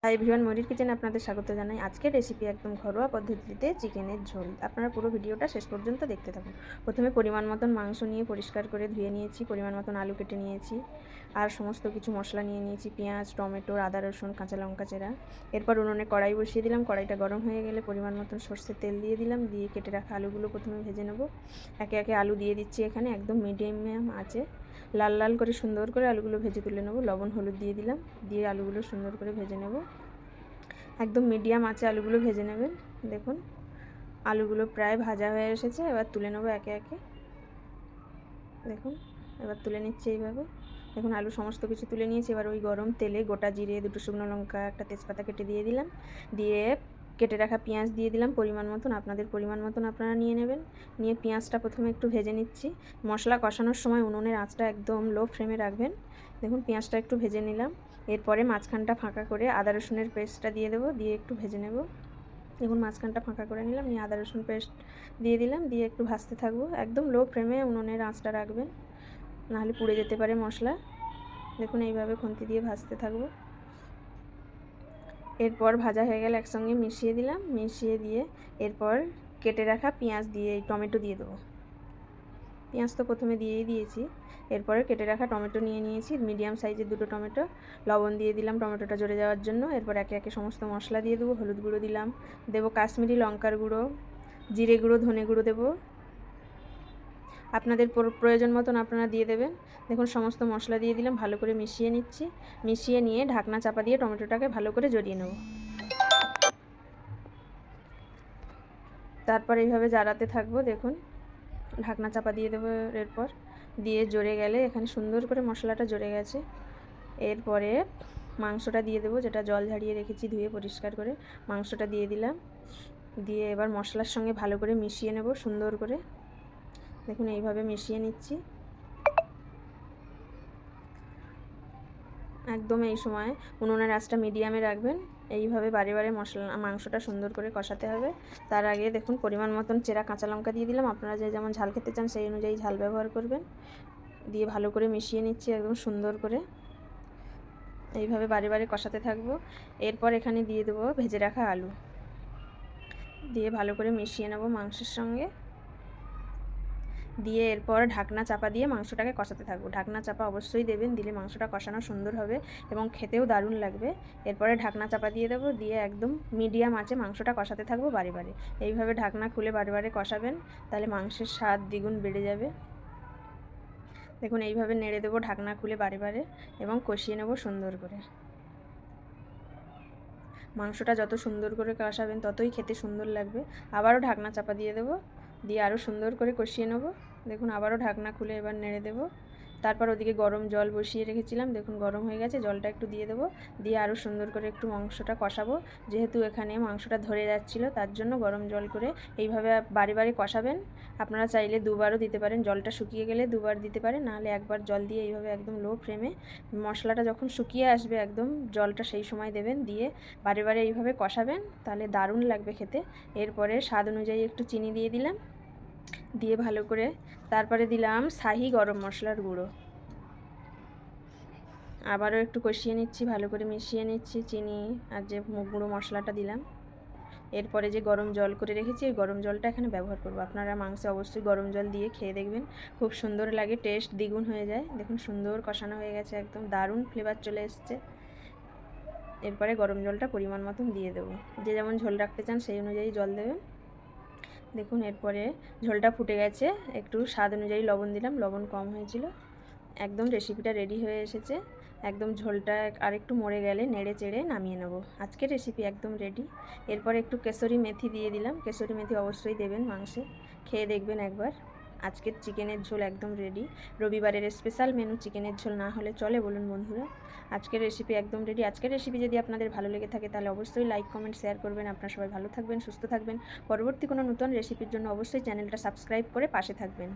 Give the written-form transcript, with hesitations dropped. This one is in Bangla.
হাই এভরিওয়ান, ময়ূরীর কিচেনে আপনাদের স্বাগত জানাই। আজকের রেসিপি একদম ঘরোয়া পদ্ধতিতে চিকেনের ঝোল। আপনারা পুরো ভিডিওটা শেষ পর্যন্ত দেখতে থাকুন। প্রথমে পরিমাণ মতন মাংস নিয়ে পরিষ্কার করে ধুয়ে নিয়েছি, পরিমাণ মতন আলু কেটে নিয়েছি, আর সমস্ত কিছু মশলা নিয়ে নিয়েছি, পেঁয়াজ, টমেটো, আদা, রসুন, কাঁচা লঙ্কা চেরা। এরপর উনুনে কড়াই বসিয়ে দিলাম। কড়াইটা গরম হয়ে গেলে পরিমাণ মতন সর্ষের তেল দিয়ে দিলাম, দিয়ে কেটে রাখা আলুগুলো প্রথমে ভেজে নেব। একে একে আলু দিয়ে দিচ্ছি, এখানে একদম মিডিয়াম আছে লাল লাল করে সুন্দর করে আলুগুলো ভেজে তুলে নেব। লবণ হলুদ দিয়ে দিলাম, দিয়ে আলুগুলো সুন্দর করে ভেজে নেব। একদম মিডিয়াম আঁচে আলুগুলো ভেজে নেবেন। দেখুন আলুগুলো প্রায় ভাজা হয়ে এসেছে, এবার তুলে নেব একে একে। দেখুন এবার তুলে নিচ্ছে এইভাবে। দেখুন আলু সমস্ত কিছু তুলে নিয়েছি। এবার ওই গরম তেলে গোটা জিরে, দুটো শুকনো লঙ্কা, একটা তেজপাতা কেটে দিয়ে দিলাম, দিয়ে কেটে রাখা পেঁয়াজ দিয়ে দিলাম পরিমাণ মতন। আপনাদের পরিমাণ মতন আপনারা নিয়ে নেবেন। নিয়ে পেঁয়াজটা প্রথমে একটু ভেজে নিচ্ছি। মশলা কষানোর সময় উনুনের আঁচটা একদম লো ফ্লেমে রাখবেন। দেখুন পেঁয়াজটা একটু ভেজে নিলাম। এরপরে মাঝখানটা ফাঁকা করে আদা রসুনের পেস্টটা দিয়ে দেবো, দিয়ে একটু ভেজে নেব। দেখুন মাঝখানটা ফাঁকা করে নিলাম, নিয়ে আদা রসুন পেস্ট দিয়ে দিলাম, দিয়ে একটু ভাজতে থাকবো। একদম লো ফ্লেমে উনুনের আঁচটা রাখবেন, নাহলে পুড়ে যেতে পারে মশলা। দেখুন এইভাবে খুন্তি দিয়ে ভাজতে থাকবো। এরপর ভাজা হয়ে গেলে একসঙ্গে মিশিয়ে দিলাম, মিশিয়ে দিয়ে এরপর কেটে রাখা পেঁয়াজ দিয়ে টমেটো দিয়ে দেবো। পেঁয়াজ তো প্রথমে দিয়েই দিয়েছি। এরপরে কেটে রাখা টমেটো নিয়ে নিয়েছি, মিডিয়াম সাইজের দুটো টমেটো। লবণ দিয়ে দিলাম টমেটোটা জ্বরে যাওয়ার জন্য। এরপর একে একে সমস্ত মশলা দিয়ে দেবো। হলুদ গুঁড়ো দিলাম, দেবো কাশ্মীরি লঙ্কার গুঁড়ো, জিরে গুঁড়ো, ধনে গুঁড়ো দেবো। আপনাদের প্রয়োজন মতন আপনারা দিয়ে দেবেন। দেখুন সমস্ত মশলা দিয়ে দিলাম, ভালো করে মিশিয়ে নিচ্ছি। মিশিয়ে নিয়ে ঢাকনা চাপা দিয়ে টমেটোটাকে ভালো করে জড়িয়ে নেব। তারপর এইভাবে জারাতে থাকবো। দেখুন ঢাকনা চাপা দিয়ে দেবো। এরপর দিয়ে জড়ে গেলে এখানে সুন্দর করে মশলাটা জড়ে গেছে। এরপরে মাংসটা দিয়ে দেবো, যেটা জল ঝারিয়ে রেখেছি ধুয়ে পরিষ্কার করে। মাংসটা দিয়ে দিলাম, দিয়ে এবার মশলার সঙ্গে ভালো করে মিশিয়ে নেব সুন্দর করে। দেখুন এইভাবে মিশিয়ে নিচ্ছি। একদম এই সময় উনুনের আঁচটা মিডিয়ামে রাখবেন। এইভাবে বারে বারে মাংসটা সুন্দর করে কষাতে হবে। তার আগে দেখুন পরিমাণ মতন চেরা কাঁচা লঙ্কা দিয়ে দিলাম। আপনারা যে যেমন ঝাল খেতে চান সেই অনুযায়ী ঝাল ব্যবহার করবেন। দিয়ে ভালো করে মিশিয়ে নিচ্ছি একদম সুন্দর করে। এইভাবে বারে বারে কষাতে থাকবো। এরপর এখানে দিয়ে দেবো ভেজে রাখা আলু, দিয়ে ভালো করে মিশিয়ে নেব মাংসের সঙ্গে। দিয়ে এরপর ঢাকনা চাপা দিয়ে মাংসটাকে কষাতে থাকবো। ঢাকনা চাপা অবশ্যই দেবেন, দিলে মাংসটা কষানো সুন্দর হবে এবং খেতেও দারুণ লাগবে। এরপরে ঢাকনা চাপা দিয়ে দেবো, দিয়ে একদম মিডিয়াম আঁচে মাংসটা কষাতে থাকবো বারে বারে। এইভাবে ঢাকনা খুলে বারে বারে কষাবেন, তাহলে মাংসের স্বাদ দ্বিগুণ বেড়ে যাবে। দেখুন এইভাবে নেড়ে দেবো ঢাকনা খুলে বারে বারে এবং কষিয়ে নেব সুন্দর করে। মাংসটা যত সুন্দর করে কষাবেন ততই খেতে সুন্দর লাগবে। আবারও ঢাকনা চাপা দিয়ে দেবো, দিয়ে আরও সুন্দর করে কষিয়ে নেব। দেখুন আবারও ঢাকনা খুলে এবার নেড়ে দেবো। তারপর ওদিকে গরম জল বসিয়ে রেখেছিলাম, দেখুন গরম হয়ে গেছে। জলটা একটু দিয়ে দেবো, দিয়ে আরও সুন্দর করে একটু মাংসটা কষাবো। যেহেতু এখানে মাংসটা ধরে যাচ্ছিলো, তার জন্য গরম জল করে এইভাবে বারে বারে কষাবেন। আপনারা চাইলে দুবারও দিতে পারেন, জলটা শুকিয়ে গেলে দুবার দিতে পারেন, নাহলে একবার জল দিয়ে এইভাবে একদম লো ফ্লেমে মশলাটা যখন শুকিয়ে আসবে একদম জলটা সেই সময় দেবেন। দিয়ে বারে বারে এইভাবে কষাবেন, তাহলে দারুণ লাগবে খেতে। এরপরে স্বাদ অনুযায়ী একটু চিনি দিয়ে দিলাম, দিয়ে ভালো করে তারপরে দিলাম শাহি গরম মশলার গুঁড়ো। আবারও একটু কষিয়ে নিচ্ছি, ভালো করে মিশিয়ে নিচ্ছি চিনি আর যে গুঁড়ো মশলাটা দিলাম। এরপরে যে গরম জল করে রেখেছি ওই গরম জলটা এখানে ব্যবহার করব। আপনারা মাংসে অবশ্যই গরম জল দিয়ে খেয়ে দেখবেন, খুব সুন্দর লাগে, টেস্ট দ্বিগুণ হয়ে যায়। দেখুন সুন্দর কষানো হয়ে গেছে, একদম দারুণ ফ্লেভার চলে এসছে। এরপরে গরম জলটা পরিমাণ মতন দিয়ে দেবো, যে যেমন ঝোল রাখতে চান সেই অনুযায়ী জল দেবেন। দেখুন এরপরে ঝোলটা ফুটে গেছে, একটু স্বাদ অনুযায়ী লবণ দিলাম, লবণ কম হয়েছিল। একদম রেসিপিটা রেডি হয়ে এসেছে। একদম ঝোলটা আর একটু মরে গেলে নেড়ে চেড়ে নামিয়ে নেব। আজকের রেসিপি একদম রেডি। এরপর একটু কেশরি মেথি দিয়ে দিলাম, কেশরি মেথি অবশ্যই দেবেন মাংসে, খেয়ে দেখবেন একবার। আজকের চিকেনের ঝোল একদম রেডি। রবিবারের স্পেশাল মেনু চিকেনের ঝোল না হলে চলে বলুন বন্ধুরা। আজকের রেসিপি একদম রেডি। আজকের রেসিপি যদি আপনাদের ভালো লেগে থাকে তাহলে অবশ্যই লাইক কমেন্ট শেয়ার করবেন। আপনারা সবাই ভালো থাকবেন, সুস্থ থাকবেন। পরবর্তী কোনো নতুন রেসিপির জন্য অবশ্যই চ্যানেলটা সাবস্ক্রাইব করে পাশে থাকবেন।